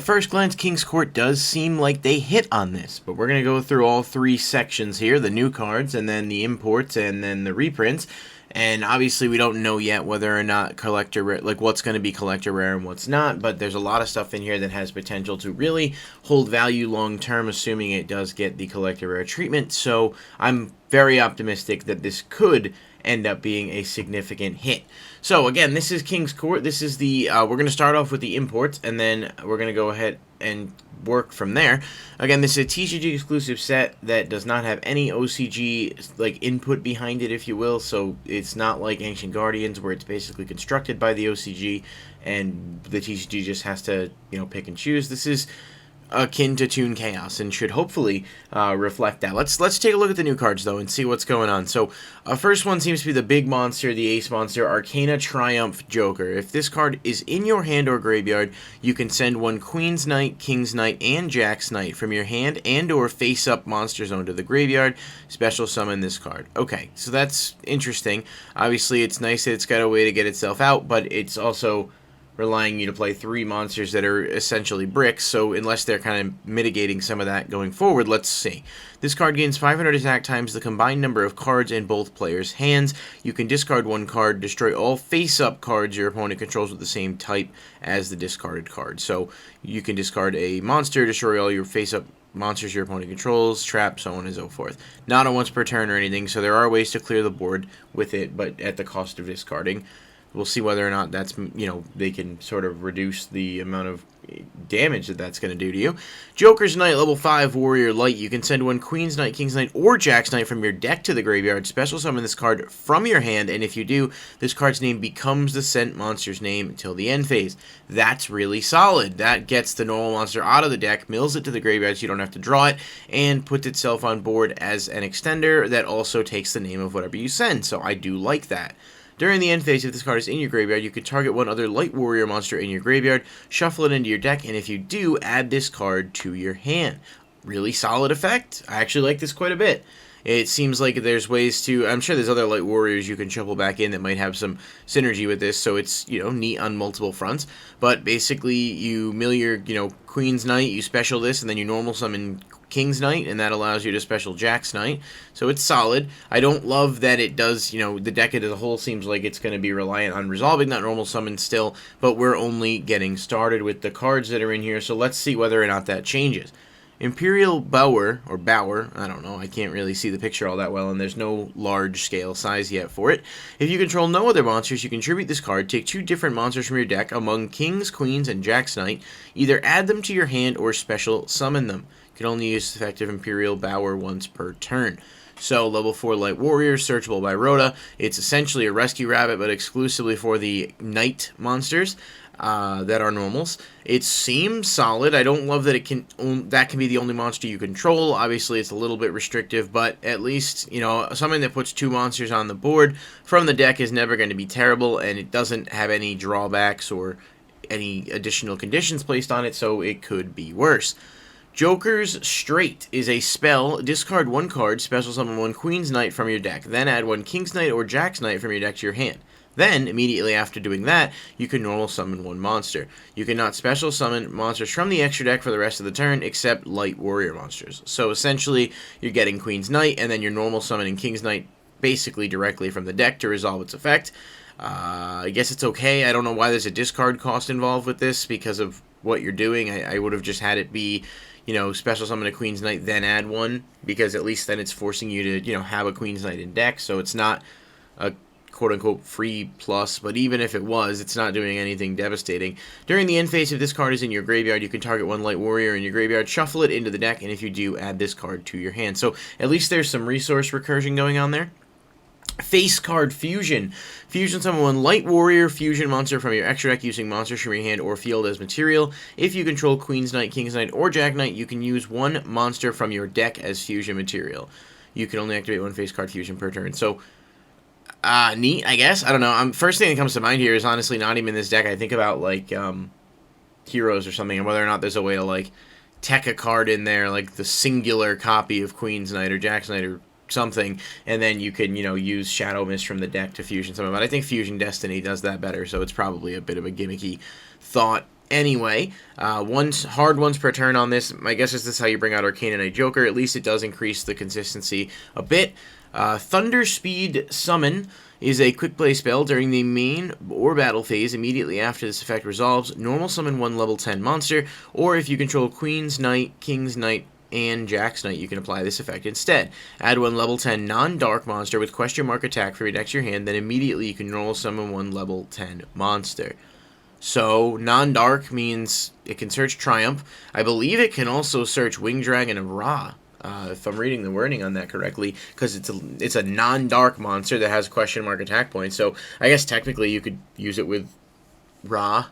first glance, King's Court does seem like they hit on this, but we're going to go through all three sections here, the new cards, and then the imports, and then the reprints. And obviously we don't know yet whether or not collector rare, like what's going to be collector rare and what's not, but there's a lot of stuff in here that has potential to really hold value long term, assuming it does get the collector rare treatment. So I'm very optimistic that this could end up being a significant hit. So again, this is King's Court. This is the we're going to start off with the imports, and then we're going to go ahead and work from there. Again, this is a TCG exclusive set that does not have any OCG like input behind it, if you will. So it's not like Ancient Guardians where it's basically constructed by the OCG and the TCG just has to, you know, pick and choose. This is akin to Toon Chaos and should hopefully reflect that. Let's take a look at the new cards though and see what's going on. So first one seems to be the big monster, the ace monster, Arcana Triumph Joker. If this card is in your hand or graveyard, you can send one Queen's Knight, King's Knight, and Jack's Knight from your hand and or face up monster zone to the graveyard. Special summon this card. Okay, so that's interesting. Obviously it's nice that it's got a way to get itself out, but it's also relying you to play 3 monsters that are essentially bricks, so unless they're kind of mitigating some of that going forward, let's see. This card gains 500 attack times the combined number of cards in both players' hands. You can discard 1 card, destroy all face-up cards your opponent controls with the same type as the discarded card. So you can discard a monster, destroy all your face-up monsters your opponent controls, trap, so on and so forth. Not a once per turn or anything, so there are ways to clear the board with it, but at the cost of discarding. We'll see whether or not that's, you know, they can sort of reduce the amount of damage that that's going to do to you. Joker's Knight, level 5 Warrior Light. You can send one Queen's Knight, King's Knight, or Jack's Knight from your deck to the graveyard. Special summon this card from your hand, and if you do, this card's name becomes the sent monster's name until the end phase. That's really solid. That gets the normal monster out of the deck, mills it to the graveyard so you don't have to draw it, and puts itself on board as an extender that also takes the name of whatever you send. So I do like that. During the end phase, if this card is in your graveyard, you can target one other Light Warrior monster in your graveyard, shuffle it into your deck, and if you do, add this card to your hand. Really solid effect. I actually like this quite a bit. It seems like there's ways to, I'm sure there's other Light Warriors you can shuffle back in that might have some synergy with this, so it's, you know, neat on multiple fronts. But basically, you mill your, you know, Queen's Knight, you special this, and then you normal summon King's Knight, and that allows you to special Jack's Knight. So it's solid. I don't love that it does, you know, the deck as a whole seems like it's going to be reliant on resolving that normal summon still, but we're only getting started with the cards that are in here, so let's see whether or not that changes. Imperial Bower, or Bower, I don't know, I can't really see the picture all that well, and there's no large scale size yet for it. If you control no other monsters, you contribute this card, take 2 different monsters from your deck among Kings, Queens, and Jack's Knight, either add them to your hand or special summon them. You can only use effective Imperial Bower once per turn. So, level 4 Light Warrior, searchable by Rhoda. It's essentially a Rescue Rabbit, but exclusively for the Knight monsters that are normals. It seems solid. I don't love that it can that can be the only monster you control. Obviously, it's a little bit restrictive, but at least, you know, something that puts 2 monsters on the board from the deck is never going to be terrible, and it doesn't have any drawbacks or any additional conditions placed on it, so it could be worse. Joker's Straight is a spell. Discard 1 card, special summon 1 Queen's Knight from your deck. Then add 1 King's Knight or Jack's Knight from your deck to your hand. Then, immediately after doing that, you can normal summon 1 monster. You cannot special summon monsters from the extra deck for the rest of the turn, except Light Warrior monsters. So essentially, you're getting Queen's Knight, and then you're normal summoning King's Knight basically directly from the deck to resolve its effect. I guess it's okay. I don't know why there's a discard cost involved with this because of what you're doing. I would have just had it be, you know, special summon a Queen's Knight, then add 1, because at least then it's forcing you to, you know, have a Queen's Knight in deck, so it's not a quote-unquote free plus, but even if it was, it's not doing anything devastating. During the end phase, if this card is in your graveyard, you can target 1 Light Warrior in your graveyard, shuffle it into the deck, and if you do, add this card to your hand. So at least there's some resource recursion going on there. Face card Fusion. Fusion summon 1 Light Warrior Fusion monster from your extra deck using monsters from your hand or field as material. If you control Queen's Knight, King's Knight, or Jack Knight, you can use 1 monster from your deck as fusion material. You can only activate 1 face card fusion per turn. So, neat, I guess. I don't know. First thing that comes to mind here is honestly not even this deck. I think about, like, Heroes or something, and whether or not there's a way to, like, tech a card in there, like the singular copy of Queen's Knight or Jack's Knight or something, and then you can, you know, use Shadow Mist from the deck to fusion some of it. I think Fusion Destiny does that better, so it's probably a bit of a gimmicky thought Anyway, once per turn on this. My guess is this is how you bring out Arcana Knight Joker. At least it does increase the consistency a bit. Thunder Speed Summon is a quick play spell during the main or battle phase. Immediately after this effect resolves, normal summon one level 10 monster, or if you control Queen's Knight, King's Knight, and Jack's Knight, you can apply this effect instead. Add one level 10 non-dark monster with question mark attack from your deck to your hand, then immediately you can normal summon one level 10 monster. So, non-dark means it can search Triumph. I believe it can also search Wing Dragon and Ra, if I'm reading the wording on that correctly, because it's a non-dark monster that has question mark attack points. So, I guess technically you could use it with Ra.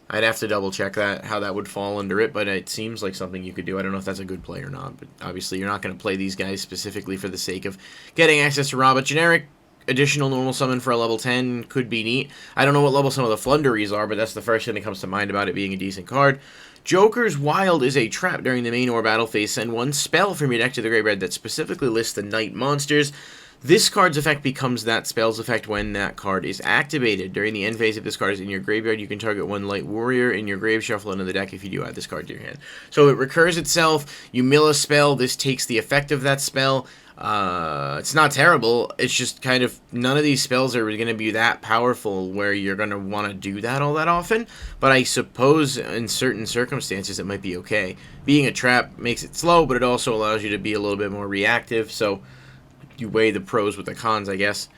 I'd have to double check how that would fall under it, but it seems like something you could do. I don't know if that's a good play or not, but obviously you're not going to play these guys specifically for the sake of getting access to Ra, but generic additional normal summon for a level 10 could be neat. I don't know what level some of the Flunderies are, but that's the first thing that comes to mind about it being a decent card. Joker's Wild is a trap during the main or battle phase. Send one spell from your deck to the graveyard that specifically lists the Night monsters. This card's effect becomes that spell's effect when that card is activated. During the end phase, if this card is in your graveyard, you can target one Light Warrior in your grave, shuffle into the deck if you do add this card to your hand. So it recurs itself, you mill a spell, this takes the effect of that spell. It's not terrible, it's just kind of, none of these spells are going to be that powerful where you're going to want to do that all that often, but I suppose in certain circumstances it might be okay. Being a trap makes it slow, but it also allows you to be a little bit more reactive, so you weigh the pros with the cons, I guess.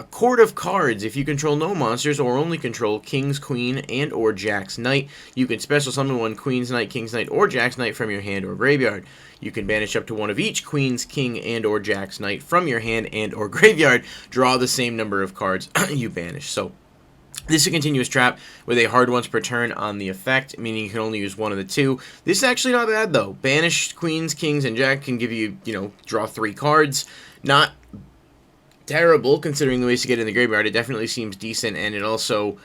Court of Cards. If you control no monsters or only control King's Queen and or Jack's Knight, you can special summon one Queen's Knight, King's Knight, or Jack's Knight from your hand or graveyard. You can banish up to one of each Queen's, King, and or Jack's Knight from your hand and or graveyard. Draw the same number of cards you banish. So this is a continuous trap with a hard once per turn on the effect, meaning you can only use one of the two. This is actually not bad, though. Banished Queens, Kings, and Jack can give you, draw 3 cards. Not terrible, considering the ways to get in the graveyard. It definitely seems decent, and it also,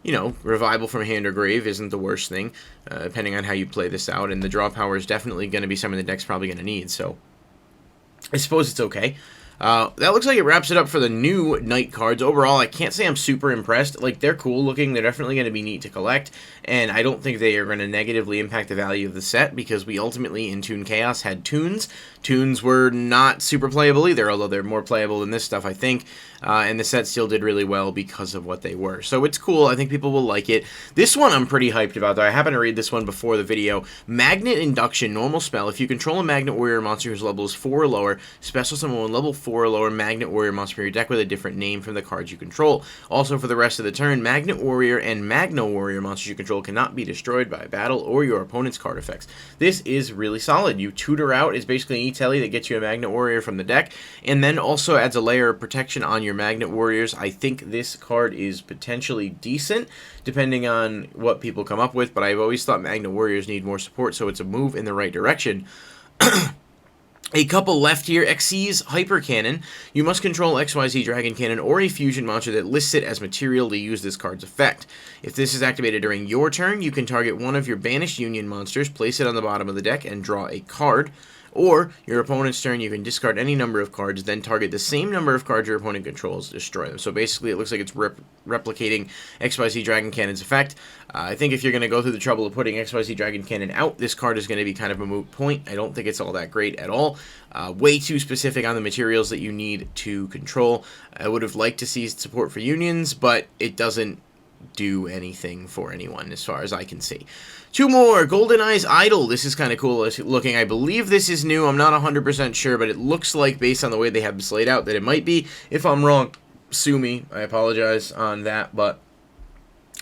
revival from hand or grave isn't the worst thing, depending on how you play this out, and the draw power is definitely going to be something the deck's probably going to need, so I suppose it's okay. That looks like it wraps it up for the new Night cards. Overall, I can't say I'm super impressed. Like, they're cool looking, they're definitely going to be neat to collect, and I don't think they are going to negatively impact the value of the set, because we ultimately, in Toon Chaos, had Toons. Toons were not super playable either, although they're more playable than this stuff, I think, and the set still did really well because of what they were. So it's cool, I think people will like it. This one I'm pretty hyped about, though. I happened to read this one before the video. Magnet Induction, normal spell. If you control a Magnet Warrior monster whose level is 4 or lower, special summon one level 4 or lower Magnet Warrior monster from your deck with a different name from the cards you control. Also, for the rest of the turn, Magnet Warrior and Magno Warrior monsters you control cannot be destroyed by battle or your opponent's card effects. This is really solid. You tutor out is basically an E-Telly that gets you a Magnet Warrior from the deck, and then also adds a layer of protection on your Magnet Warriors. I think this card is potentially decent, depending on what people come up with, but I've always thought Magnet Warriors need more support, so it's a move in the right direction. A couple left here. Xyz Hyper Cannon. You must control XYZ Dragon Cannon or a fusion monster that lists it as material to use this card's effect. If this is activated during your turn, you can target one of your banished Union monsters, place it on the bottom of the deck, and draw a card. Or, your opponent's turn, you can discard any number of cards, then target the same number of cards your opponent controls, destroy them. So basically, it looks like it's replicating XYZ Dragon Cannon's effect. I think if you're going to go through the trouble of putting XYZ Dragon Cannon out, this card is going to be kind of a moot point. I don't think it's all that great at all. Way too specific on the materials that you need to control. I would have liked to see support for Unions, but it doesn't do anything for anyone as far as I can see. 2 more. Golden Eyes Idol. This is kind of cool looking. I believe this is new. I'm not 100% sure, but it looks like, based on the way they have this laid out, that it might be. If I'm wrong, sue me. I apologize on that, but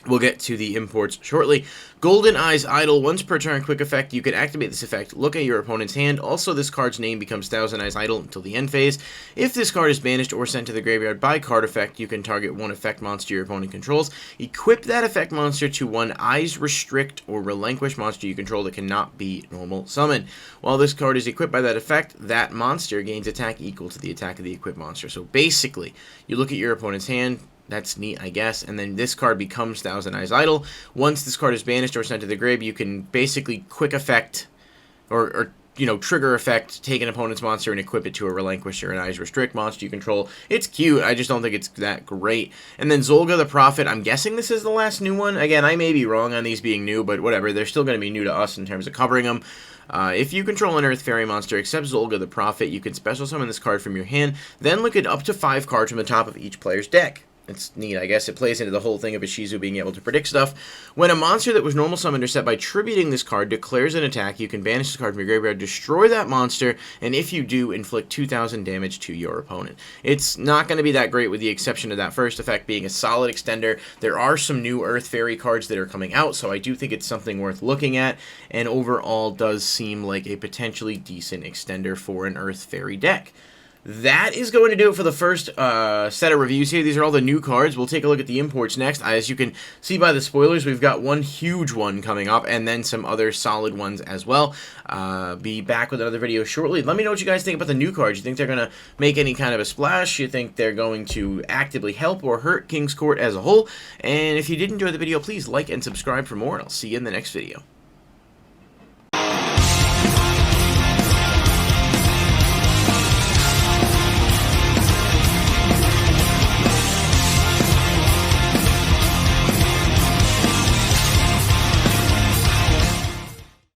we'll get to the imports shortly. Golden Eyes Idol. Once per turn, quick effect. You can activate this effect. Look at your opponent's hand. Also, this card's name becomes Thousand Eyes Idol until the end phase. If this card is banished or sent to the graveyard by card effect, you can target one effect monster your opponent controls. Equip that effect monster to one Eyes Restrict or Relinquish monster you control that cannot be normal summon. While this card is equipped by that effect, that monster gains attack equal to the attack of the equipped monster. So basically, you look at your opponent's hand. That's neat, I guess. And then this card becomes Thousand Eyes Idol. Once this card is banished or sent to the grave, you can basically quick effect, or trigger effect, take an opponent's monster and equip it to a Relinquish or an Eyes Restrict monster you control. It's cute, I just don't think it's that great. And then Zolga the Prophet, I'm guessing this is the last new one. Again, I may be wrong on these being new, but whatever, they're still going to be new to us in terms of covering them. If you control an Earth Fairy monster except Zolga the Prophet, you can special summon this card from your hand, then look at up to 5 cards from the top of each player's deck. It's neat, I guess. It plays into the whole thing of Ishizu being able to predict stuff. When a monster that was normal summoned or set by tributing this card declares an attack, you can banish this card from your graveyard, destroy that monster, and if you do, inflict 2,000 damage to your opponent. It's not going to be that great with the exception of that first effect being a solid extender. There are some new Earth Fairy cards that are coming out, so I do think it's something worth looking at, and overall does seem like a potentially decent extender for an Earth Fairy deck. That is going to do it for the first set of reviews here. These are all the new cards. We'll take a look at the imports next. As you can see by the spoilers, we've got one huge one coming up and then some other solid ones as well. Be back with another video shortly. Let me know what you guys think about the new cards. You think they're going to make any kind of a splash? You think they're going to actively help or hurt King's Court as a whole? And if you did enjoy the video, please like and subscribe for more, and I'll see you in the next video.